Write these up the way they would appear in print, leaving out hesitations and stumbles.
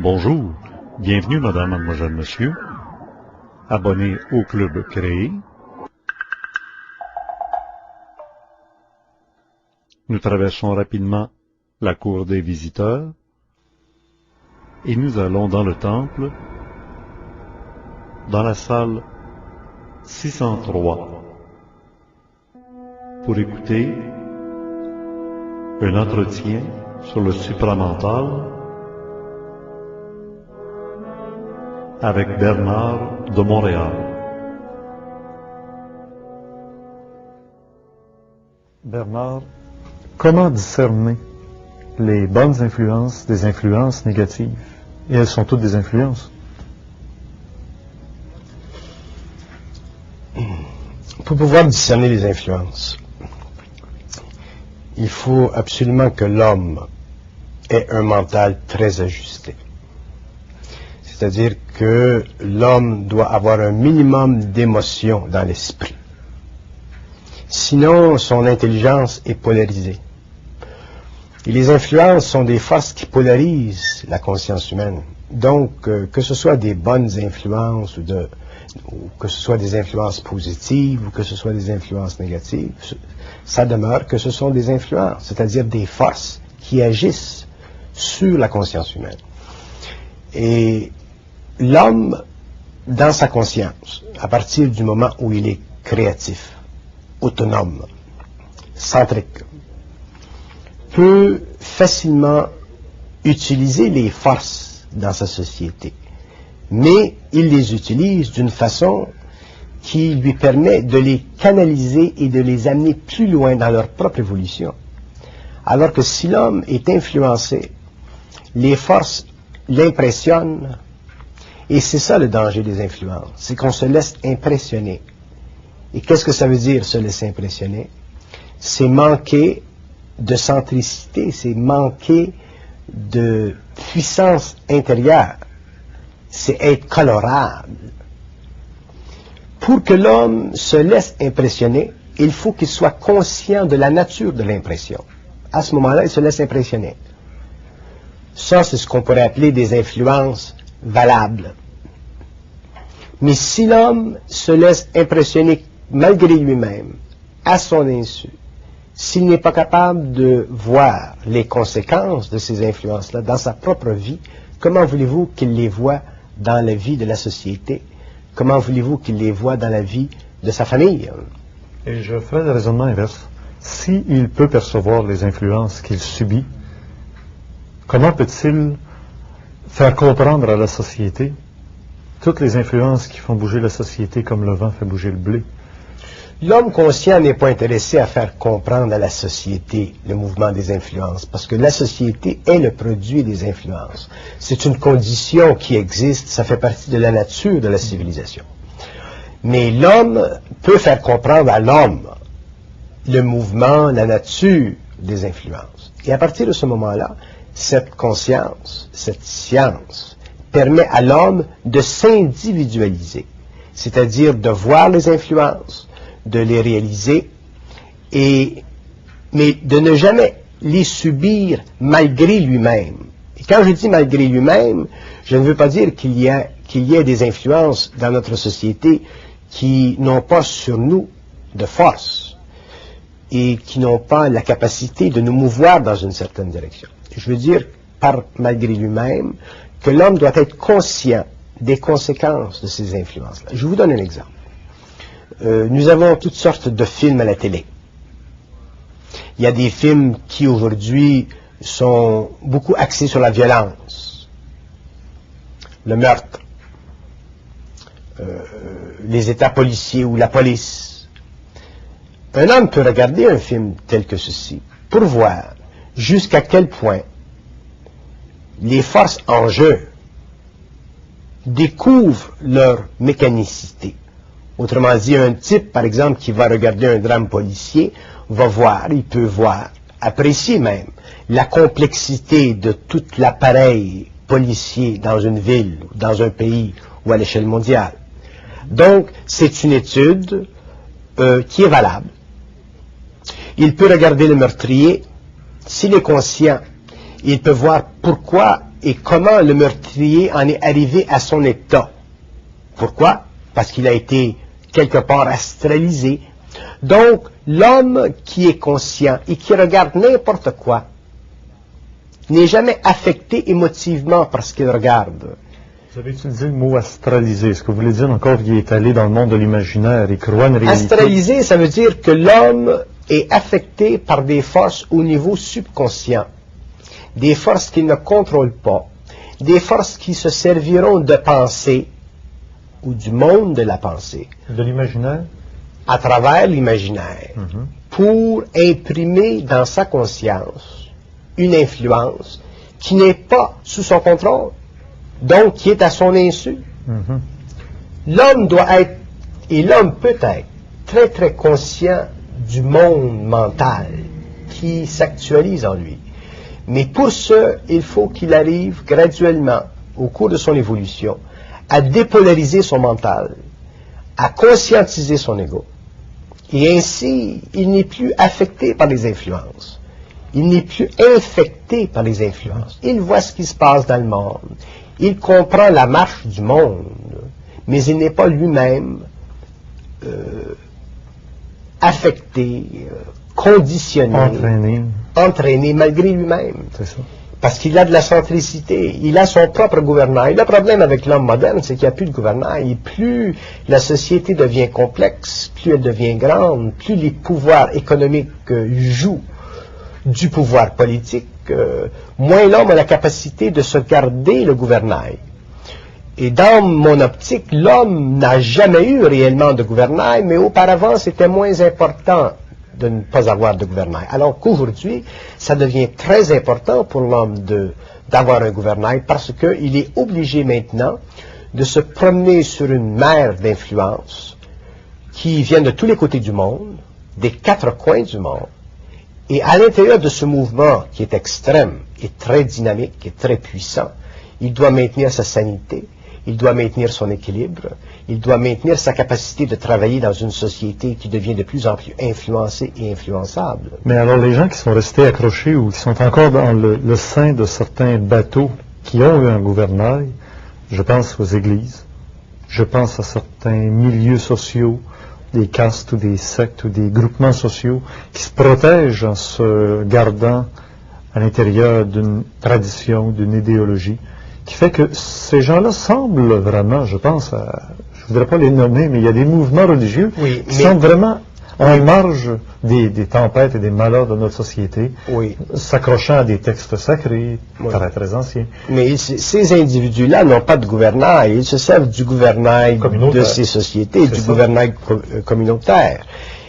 Bonjour, bienvenue madame, mademoiselle, monsieur, abonné au club créé. Nous traversons rapidement la cour des visiteurs et nous allons dans le temple, dans la salle 603, pour écouter un entretien sur le supramental avec Bernard de Montréal. Bernard, comment discerner les bonnes influences des influences négatives? Et elles sont toutes des influences. Pour pouvoir discerner les influences, il faut absolument que l'homme ait un mental très ajusté. C'est-à-dire que l'homme doit avoir un minimum d'émotion dans l'esprit. Sinon, son intelligence est polarisée. Et les influences sont des forces qui polarisent la conscience humaine. Donc, que ce soit des bonnes influences ou que ce soit des influences positives ou que ce soit des influences négatives, ça demeure que ce sont des influences, c'est-à-dire des forces qui agissent sur la conscience humaine. Et l'homme, dans sa conscience, à partir du moment où il est créatif, autonome, centrique, peut facilement utiliser les forces dans sa société, mais il les utilise d'une façon qui lui permet de les canaliser et de les amener plus loin dans leur propre évolution. Alors que si l'homme est influencé, les forces l'impressionnent, et c'est ça le danger des influences, c'est qu'on se laisse impressionner. Et qu'est-ce que ça veut dire, se laisser impressionner? C'est manquer de centricité, c'est manquer de puissance intérieure, c'est être colorable. Pour que l'homme se laisse impressionner, il faut qu'il soit conscient de la nature de l'impression. À ce moment-là, il se laisse impressionner. Ça, c'est ce qu'on pourrait appeler des influences valables. Mais si l'homme se laisse impressionner malgré lui-même, à son insu, s'il n'est pas capable de voir les conséquences de ces influences-là dans sa propre vie, comment voulez-vous qu'il les voie dans la vie de la société? Comment voulez-vous qu'il les voie dans la vie de sa famille? Et je ferai le raisonnement inverse. S'il peut percevoir les influences qu'il subit, comment peut-il faire comprendre à la société toutes les influences qui font bouger la société comme le vent fait bouger le blé? L'homme conscient n'est pas intéressé à faire comprendre à la société le mouvement des influences, parce que la société est le produit des influences. C'est une condition qui existe, ça fait partie de la nature de la civilisation. Mais l'homme peut faire comprendre à l'homme le mouvement, la nature des influences. Et à partir de ce moment-là, cette conscience, cette science, permet à l'homme de s'individualiser, c'est-à-dire de voir les influences, de les réaliser, mais de ne jamais les subir malgré lui-même. Et quand je dis malgré lui-même, je ne veux pas dire qu'il y ait des influences dans notre société qui n'ont pas sur nous de force et qui n'ont pas la capacité de nous mouvoir dans une certaine direction. Je veux dire, par malgré lui-même, que l'homme doit être conscient des conséquences de ces influences-là. Je vous donne un exemple. Nous avons toutes sortes de films à la télé. Il y a des films qui aujourd'hui sont beaucoup axés sur la violence, le meurtre, les états policiers ou la police. Un homme peut regarder un film tel que ceci pour voir jusqu'à quel point les forces en jeu découvrent leur mécanicité. Autrement dit, un type, par exemple, qui va regarder un drame policier, il peut voir, apprécier même, la complexité de tout l'appareil policier dans une ville, dans un pays ou à l'échelle mondiale. Donc, c'est une étude qui est valable. Il peut regarder le meurtrier, s'il est conscient, il peut voir pourquoi et comment le meurtrier en est arrivé à son état. Pourquoi? Parce qu'il a été quelque part astralisé. Donc, l'homme qui est conscient et qui regarde n'importe quoi n'est jamais affecté émotivement par ce qu'il regarde. Vous avez utilisé le mot astralisé. Est-ce que vous voulez dire encore qu'il est allé dans le monde de l'imaginaire et croit une réalité? Astralisé, ça veut dire que l'homme est affecté par des forces au niveau subconscient, des forces qu'il ne contrôle pas, des forces qui se serviront de pensée ou du monde de la pensée. De l'imaginaire? À travers l'imaginaire, pour imprimer dans sa conscience une influence qui n'est pas sous son contrôle, donc qui est à son insu. L'homme doit être, et l'homme peut être, très très conscient du monde mental qui s'actualise en lui. Mais pour ce, il faut qu'il arrive graduellement, au cours de son évolution, à dépolariser son mental, à conscientiser son ego. Et ainsi, il n'est plus affecté par les influences. Il n'est plus infecté par les influences. Il voit ce qui se passe dans le monde. Il comprend la marche du monde, mais il n'est pas lui-même affecté, conditionné, entraîné malgré lui-même. C'est ça. Parce qu'il a de la centricité, il a son propre gouvernail. Le problème avec l'homme moderne, c'est qu'il n'y a plus de gouvernail. Et plus la société devient complexe, plus elle devient grande, plus les pouvoirs économiques jouent du pouvoir politique, moins l'homme a la capacité de se garder le gouvernail. Et dans mon optique, l'homme n'a jamais eu réellement de gouvernail, mais auparavant c'était moins important de ne pas avoir de gouvernail. Alors qu'aujourd'hui, ça devient très important pour l'homme d'avoir un gouvernail parce qu'il est obligé maintenant de se promener sur une mer d'influence qui vient de tous les côtés du monde, des quatre coins du monde. Et à l'intérieur de ce mouvement qui est extrême et très dynamique et très puissant, il doit maintenir sa sanité, il doit maintenir son équilibre, il doit maintenir sa capacité de travailler dans une société qui devient de plus en plus influencée et influençable. Mais alors les gens qui sont restés accrochés ou qui sont encore dans le sein de certains bateaux qui ont eu un gouvernail, je pense aux églises, je pense à certains milieux sociaux, des castes ou des sectes ou des groupements sociaux qui se protègent en se gardant à l'intérieur d'une tradition, d'une idéologie, qui fait que ces gens-là semblent vraiment, je pense, je ne voudrais pas les nommer, mais il y a des mouvements religieux qui semblent vraiment en marge des tempêtes et des malheurs de notre société, s'accrochant à des textes sacrés, très très anciens. Mais ces individus-là n'ont pas de gouvernail, ils se servent du gouvernail de ces sociétés, du gouvernail communautaire.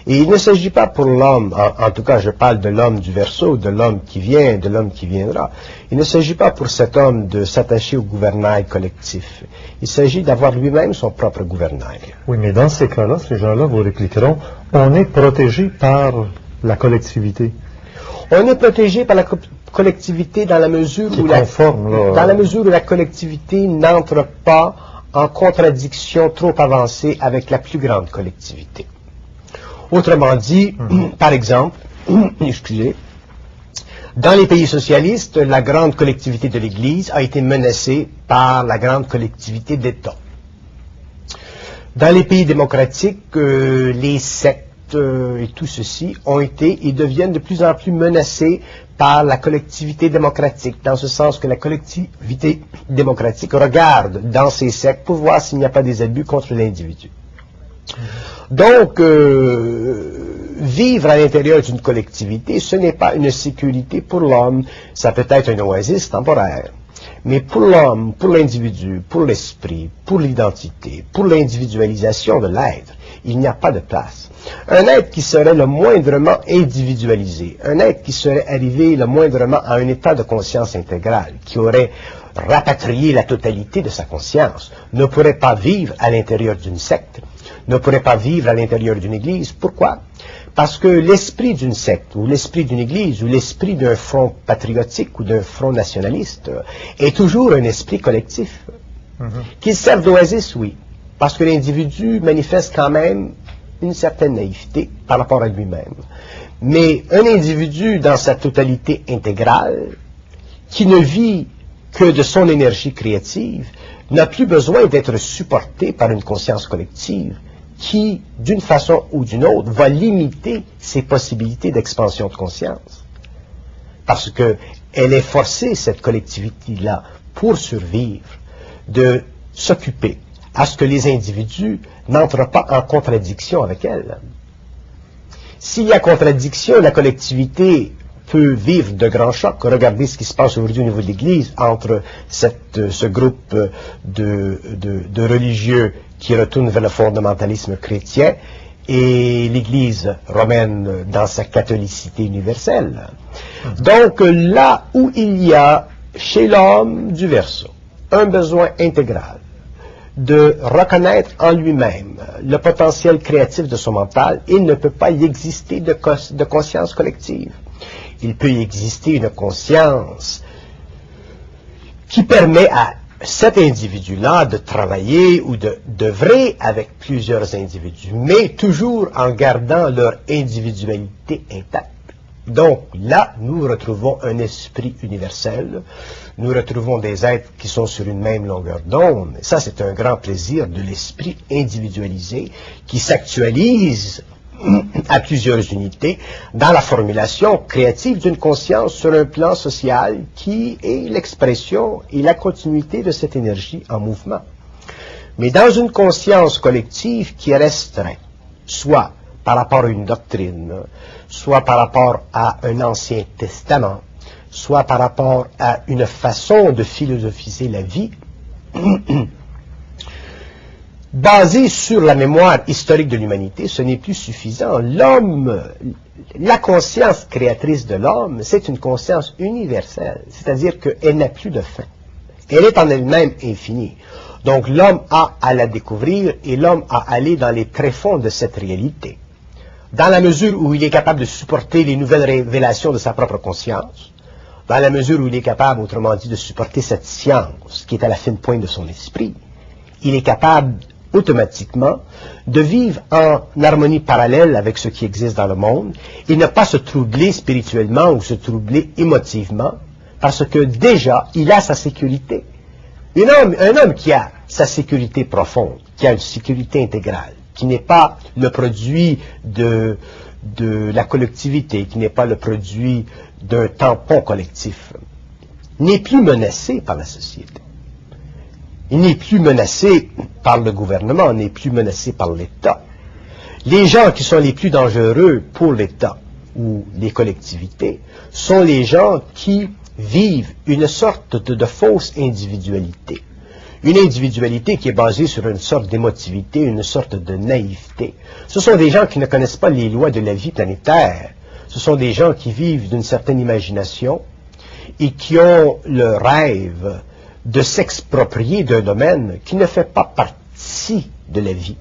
Et il ne s'agit pas pour l'homme, en tout cas je parle de l'homme du Verseau, de l'homme qui vient, de l'homme qui viendra, il ne s'agit pas pour cet homme de s'attacher au gouvernail collectif. Il s'agit d'avoir lui-même son propre gouvernail. Oui, mais dans ces cas-là, ces gens-là vous répliqueront, on est protégé par la collectivité. On est protégé par la collectivité dans la mesure où la collectivité n'entre pas en contradiction trop avancée avec la plus grande collectivité. Autrement dit, par exemple, excusez, dans les pays socialistes, la grande collectivité de l'Église a été menacée par la grande collectivité d'État. Dans les pays démocratiques, les sectes et tout ceci ont été et deviennent de plus en plus menacés par la collectivité démocratique, dans ce sens que la collectivité démocratique regarde dans ces sectes pour voir s'il n'y a pas des abus contre l'individu. Donc, vivre à l'intérieur d'une collectivité, ce n'est pas une sécurité pour l'homme, ça peut être une oasis temporaire. Mais pour l'homme, pour l'individu, pour l'esprit, pour l'identité, pour l'individualisation de l'être, il n'y a pas de place. Un être qui serait le moindrement individualisé, un être qui serait arrivé le moindrement à un état de conscience intégrale, qui aurait rapatrié la totalité de sa conscience, ne pourrait pas vivre à l'intérieur d'une secte, ne pourrait pas vivre à l'intérieur d'une église. Pourquoi? Parce que l'esprit d'une secte, ou l'esprit d'une église, ou l'esprit d'un front patriotique ou d'un front nationaliste est toujours un esprit collectif. Qu'il serve d'oasis, oui, parce que l'individu manifeste quand même une certaine naïveté par rapport à lui-même. Mais un individu dans sa totalité intégrale, qui ne vit que de son énergie créative n'a plus besoin d'être supporté par une conscience collective qui, d'une façon ou d'une autre, va limiter ses possibilités d'expansion de conscience. Parce qu'elle est forcée, cette collectivité-là, pour survivre, de s'occuper à ce que les individus n'entrent pas en contradiction avec elle. S'il y a contradiction, la collectivité peut vivre de grands chocs. Regardez ce qui se passe aujourd'hui au niveau de l'Église entre ce groupe de religieux qui retournent vers le fondamentalisme chrétien et l'Église romaine dans sa catholicité universelle. Donc là où il y a chez l'homme du Verseau un besoin intégral de reconnaître en lui-même le potentiel créatif de son mental, il ne peut pas y exister de conscience collective. Il peut y exister une conscience qui permet à cet individu-là de travailler ou d'œuvrer avec plusieurs individus, mais toujours en gardant leur individualité intacte. Donc là, nous retrouvons un esprit universel, nous retrouvons des êtres qui sont sur une même longueur d'onde. Ça, c'est un grand plaisir de l'esprit individualisé qui s'actualise à plusieurs unités dans la formulation créative d'une conscience sur un plan social qui est l'expression et la continuité de cette énergie en mouvement. Mais dans une conscience collective qui est restreinte, soit par rapport à une doctrine, soit par rapport à un ancien testament, soit par rapport à une façon de philosophiser la vie, basé sur la mémoire historique de l'humanité, ce n'est plus suffisant. L'homme, la conscience créatrice de l'homme, c'est une conscience universelle, c'est-à-dire qu'elle n'a plus de fin. Elle est en elle-même infinie. Donc l'homme a à la découvrir et l'homme a à aller dans les tréfonds de cette réalité. Dans la mesure où il est capable de supporter les nouvelles révélations de sa propre conscience, dans la mesure où il est capable, autrement dit, de supporter cette science qui est à la fine pointe de son esprit, il est capable automatiquement de vivre en harmonie parallèle avec ce qui existe dans le monde et ne pas se troubler spirituellement ou se troubler émotivement parce que déjà, il a sa sécurité. Un homme qui a sa sécurité profonde, qui a une sécurité intégrale, qui n'est pas le produit de la collectivité, qui n'est pas le produit d'un tampon collectif, n'est plus menacé par la société. Il n'est plus menacé par le gouvernement, n'est plus menacé par l'État. Les gens qui sont les plus dangereux pour l'État ou les collectivités sont les gens qui vivent une sorte de fausse individualité. Une individualité qui est basée sur une sorte d'émotivité, une sorte de naïveté. Ce sont des gens qui ne connaissent pas les lois de la vie planétaire. Ce sont des gens qui vivent d'une certaine imagination et qui ont le rêve de s'exproprier d'un domaine qui ne fait pas partie de la vie.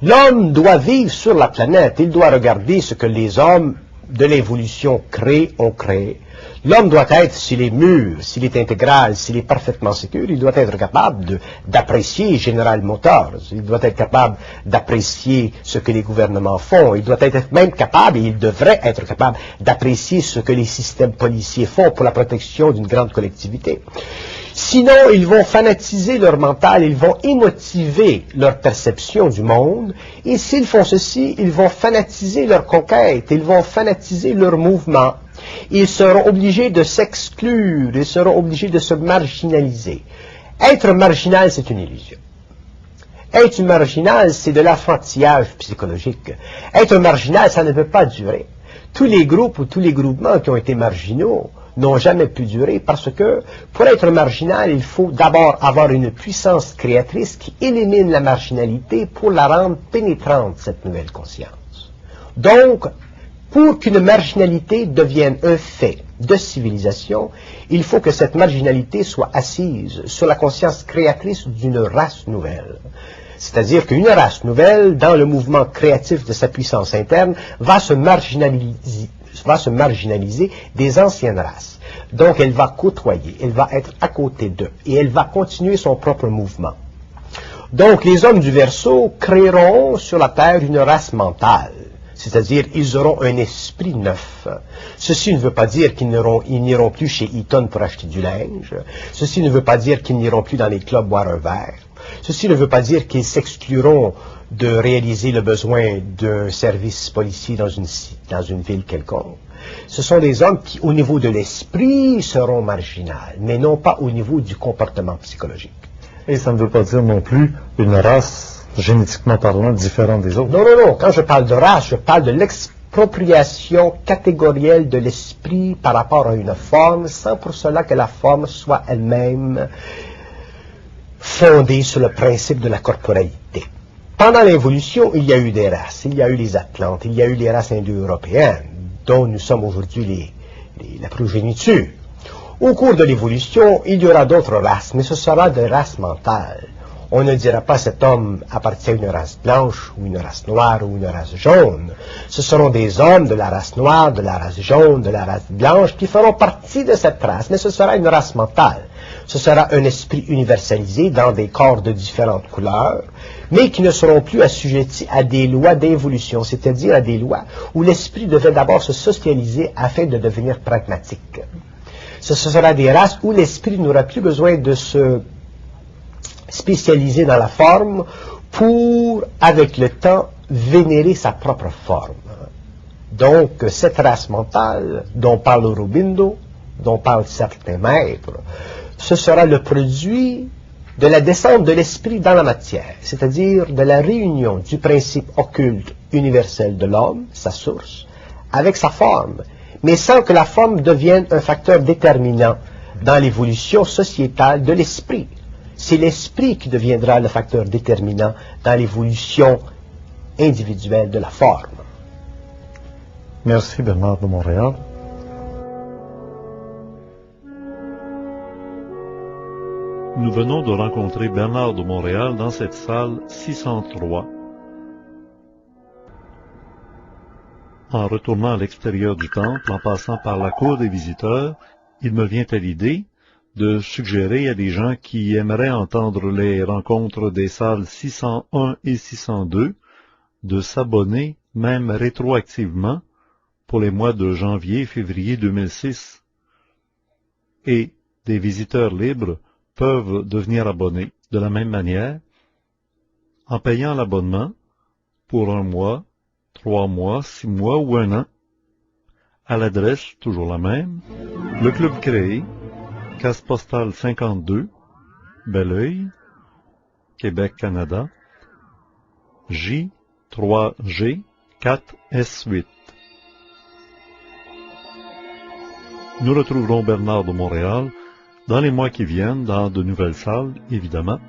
L'homme doit vivre sur la planète, il doit regarder ce que les hommes de l'évolution ont créé. L'homme doit être, s'il est mûr, s'il est intégral, s'il est parfaitement sécure, il doit être capable d'apprécier General Motors, il doit être capable d'apprécier ce que les gouvernements font, il doit être même capable, et il devrait être capable d'apprécier ce que les systèmes policiers font pour la protection d'une grande collectivité. Sinon, ils vont fanatiser leur mental, ils vont émotiver leur perception du monde, et s'ils font ceci, ils vont fanatiser leur conquête, ils vont fanatiser leur mouvement. Ils seront obligés de s'exclure, ils seront obligés de se marginaliser. Être marginal, c'est une illusion. Être marginal, c'est de l'enfantillage psychologique. Être marginal, ça ne peut pas durer. Tous les groupes ou tous les groupements qui ont été marginaux n'ont jamais pu durer parce que pour être marginal, il faut d'abord avoir une puissance créatrice qui élimine la marginalité pour la rendre pénétrante, cette nouvelle conscience. Donc, pour qu'une marginalité devienne un fait de civilisation, il faut que cette marginalité soit assise sur la conscience créatrice d'une race nouvelle. C'est-à-dire qu'une race nouvelle, dans le mouvement créatif de sa puissance interne, va se marginaliser des anciennes races. Donc elle va côtoyer, elle va être à côté d'eux, et elle va continuer son propre mouvement. Donc les hommes du Verseau créeront sur la Terre une race mentale. C'est-à-dire, ils auront un esprit neuf. Ceci ne veut pas dire qu'ils n'iront plus chez Eaton pour acheter du linge. Ceci ne veut pas dire qu'ils n'iront plus dans les clubs boire un verre. Ceci ne veut pas dire qu'ils s'excluront de réaliser le besoin d'un service policier dans une ville quelconque. Ce sont des hommes qui, au niveau de l'esprit, seront marginaux, mais non pas au niveau du comportement psychologique. Et ça ne veut pas dire non plus une race, génétiquement parlant, différente des autres. Non, non, non. Quand je parle de race, je parle de l'expropriation catégorielle de l'esprit par rapport à une forme, sans pour cela que la forme soit elle-même fondée sur le principe de la corporalité. Pendant l'évolution, il y a eu des races. Il y a eu les Atlantes, il y a eu les races indo-européennes, dont nous sommes aujourd'hui la progéniture. Au cours de l'évolution, il y aura d'autres races, mais ce sera des races mentales. On ne dira pas cet homme appartient à une race blanche, ou une race noire, ou une race jaune. Ce seront des hommes de la race noire, de la race jaune, de la race blanche, qui feront partie de cette race, mais ce sera une race mentale. Ce sera un esprit universalisé dans des corps de différentes couleurs, mais qui ne seront plus assujettis à des lois d'évolution, c'est-à-dire à des lois où l'esprit devait d'abord se socialiser afin de devenir pragmatique. Ce sera des races où l'esprit n'aura plus besoin de se spécialiser dans la forme pour, avec le temps, vénérer sa propre forme. Donc, cette race mentale dont parle Aurobindo, dont parlent certains maîtres, ce sera le produit de la descente de l'esprit dans la matière, c'est-à-dire de la réunion du principe occulte universel de l'homme, sa source, avec sa forme, mais sans que la forme devienne un facteur déterminant dans l'évolution sociétale de l'esprit. C'est l'esprit qui deviendra le facteur déterminant dans l'évolution individuelle de la forme. Merci Bernard de Montréal. Nous venons de rencontrer Bernard de Montréal dans cette salle 603. En retournant à l'extérieur du temple, en passant par la cour des visiteurs, il me vient à l'idée de suggérer à des gens qui aimeraient entendre les rencontres des salles 601 et 602 de s'abonner, même rétroactivement, pour les mois de janvier et février 2006. Et des visiteurs libres peuvent devenir abonnés de la même manière, en payant l'abonnement pour 1 mois, 3 mois, 6 mois ou 1 an, à l'adresse toujours la même, le Club Créé, case postale 52, Belleuil, Québec, Canada, J3G 4S8. Nous retrouverons Bernard de Montréal dans les mois qui viennent, dans de nouvelles salles, évidemment.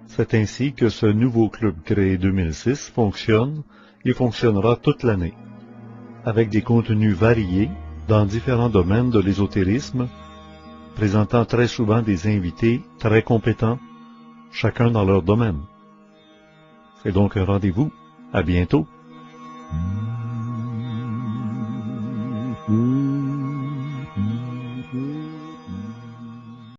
C'est ainsi que ce nouveau club créé 2006 fonctionne et fonctionnera toute l'année, avec des contenus variés dans différents domaines de l'ésotérisme, présentant très souvent des invités très compétents, chacun dans leur domaine. C'est donc un rendez-vous. À bientôt.